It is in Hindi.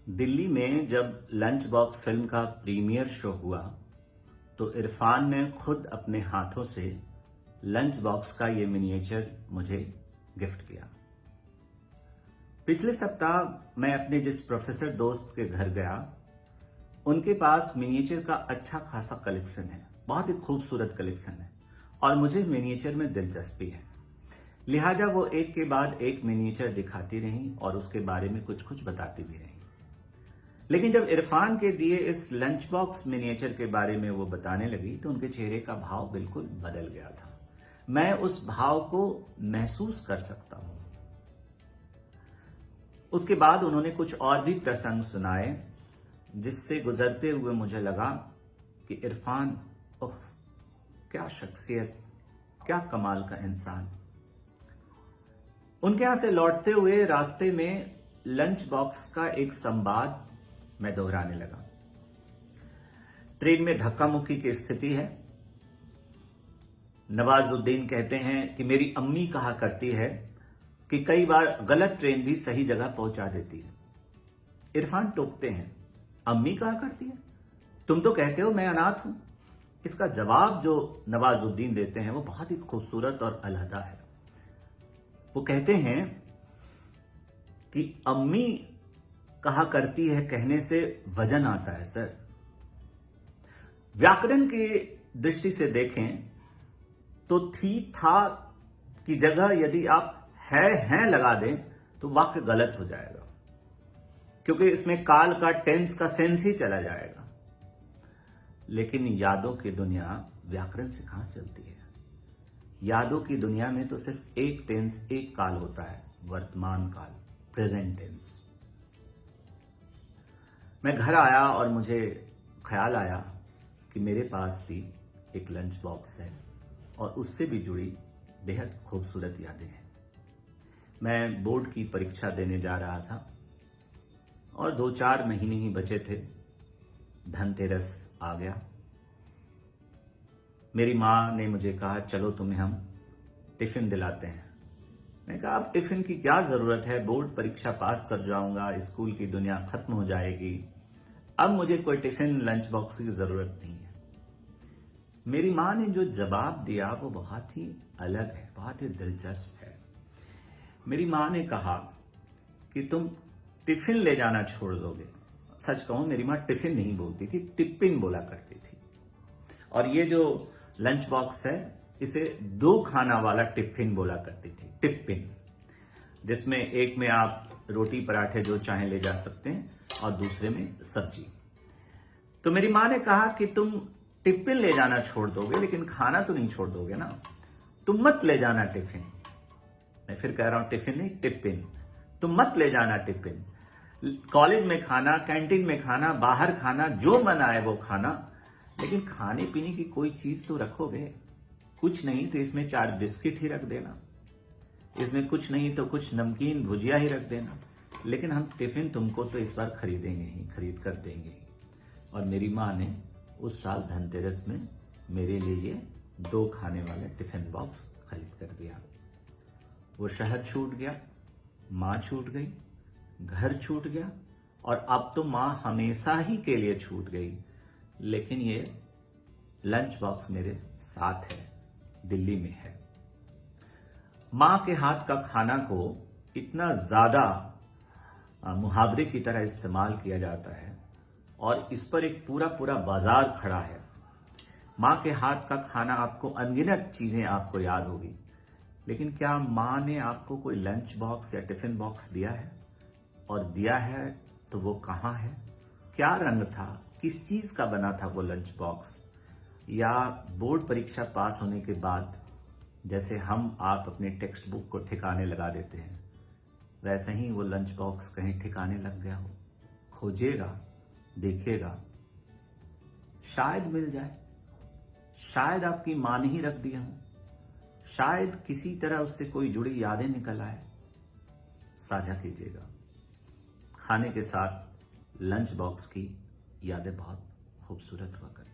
दिल्ली में जब लंच बॉक्स फिल्म का प्रीमियर शो हुआ तो इरफान ने खुद अपने हाथों से लंच बॉक्स का ये मिनिएचर मुझे गिफ्ट किया। पिछले सप्ताह मैं अपने जिस प्रोफेसर दोस्त के घर गया, उनके पास मिनिएचर का अच्छा खासा कलेक्शन है, बहुत ही खूबसूरत कलेक्शन है और मुझे मिनिएचर में दिलचस्पी है। लिहाजा वो एक के बाद एक मिनिएचर दिखाती रहीं और उसके बारे में कुछ कुछ बताती भी रहीं। लेकिन जब इरफान के दिए इस लंच बॉक्स मिनिएचर के बारे में वो बताने लगी तो उनके चेहरे का भाव बिल्कुल बदल गया था। मैं उस भाव को महसूस कर सकता हूं। उसके बाद उन्होंने कुछ और भी प्रसंग सुनाए जिससे गुजरते हुए मुझे लगा कि इरफान, ओह क्या शख्सियत, क्या कमाल का इंसान। उनके यहां से लौटते हुए रास्ते में लंच बॉक्स का एक संवाद मैं दोहराने लगा। ट्रेन में धक्का मुक्की की स्थिति है। नवाजुद्दीन कहते हैं कि मेरी अम्मी कहा करती है कि कई बार गलत ट्रेन भी सही जगह पहुंचा देती है। इरफान टोकते हैं, अम्मी कहा करती है, तुम तो कहते हो मैं अनाथ हूं। इसका जवाब जो नवाजुद्दीन देते हैं वो बहुत ही खूबसूरत और अलहदा है। वो कहते हैं कि अम्मी कहा करती है कहने से वजन आता है सर। व्याकरण की दृष्टि से देखें तो थी था की जगह यदि आप है लगा दें तो वाक्य गलत हो जाएगा, क्योंकि इसमें काल का टेंस का सेंस ही चला जाएगा। लेकिन यादों की दुनिया व्याकरण से कहां चलती है। यादों की दुनिया में तो सिर्फ एक टेंस, एक काल होता है, वर्तमान काल, प्रेजेंट टेंस। मैं घर आया और मुझे ख्याल आया कि मेरे पास भी एक लंच बॉक्स है और उससे भी जुड़ी बेहद खूबसूरत यादें हैं। मैं बोर्ड की परीक्षा देने जा रहा था और 2-4 महीने ही बचे थे। धनतेरस आ गया। मेरी माँ ने मुझे कहा चलो तुम्हें हम टिफिन दिलाते हैं। मैंने कहा अब टिफिन की क्या जरूरत है, बोर्ड परीक्षा पास कर जाऊंगा, स्कूल की दुनिया खत्म हो जाएगी, अब मुझे कोई टिफिन लंच बॉक्स की जरूरत नहीं है। मेरी मां ने जो जवाब दिया वो बहुत ही अलग है, बहुत ही दिलचस्प है। मेरी मां ने कहा कि तुम टिफिन ले जाना छोड़ दोगे। सच कहूं, मेरी मां टिफिन नहीं बोलती थी, टिप्पिन बोला करती थी। और ये जो लंच बॉक्स है इसे 2 खाना वाला टिफिन बोला करती थी, टिप्पिन, जिसमें एक में आप रोटी पराठे जो चाहें ले जा सकते हैं और दूसरे में सब्जी। तो मेरी मां ने कहा कि तुम टिफिन ले जाना छोड़ दोगे लेकिन खाना तो नहीं छोड़ दोगे ना, तुम मत ले जाना टिफिन। मैं फिर कह रहा हूं टिफिन नहीं, टिफिन। तुम मत ले जाना टिफिन। कॉलेज में खाना, कैंटीन में खाना, बाहर खाना, जो मन आए वो खाना, लेकिन खाने पीने की कोई चीज तो रखोगे। कुछ नहीं तो इसमें 4 बिस्किट ही रख देना, इसमें कुछ नहीं तो कुछ नमकीन भुजिया ही रख देना, लेकिन हम टिफिन तुमको तो इस बार खरीदेंगे ही, खरीद कर देंगे ही। और मेरी माँ ने उस साल धनतेरस में मेरे लिए 2 खाने वाले टिफिन बॉक्स खरीद कर दिया। वो शहर छूट गया, माँ छूट गई, घर छूट गया और अब तो माँ हमेशा ही के लिए छूट गई। लेकिन ये लंच बॉक्स मेरे साथ है, दिल्ली में है। माँ के हाथ का खाना को इतना ज्यादा मुहावरे की तरह इस्तेमाल किया जाता है और इस पर एक पूरा पूरा बाजार खड़ा है। माँ के हाथ का खाना, आपको अनगिनत चीजें आपको याद होगी, लेकिन क्या माँ ने आपको कोई लंच बॉक्स या टिफिन बॉक्स दिया है? और दिया है तो वो कहाँ है? क्या रंग था? किस चीज का बना था वो लंच बॉक्स? या बोर्ड परीक्षा पास होने के बाद जैसे हम आप अपने टेक्स्ट बुक को ठिकाने लगा देते हैं, वैसे ही वो लंच बॉक्स कहीं ठिकाने लग गया हो? खोजिएगा, देखिएगा, शायद मिल जाए। शायद आपकी मां ने ही रख दिया हो, शायद किसी तरह उससे कोई जुड़ी यादें निकल आए। साझा कीजिएगा। खाने के साथ लंच बॉक्स की यादें बहुत खूबसूरत हुआ करती हैं।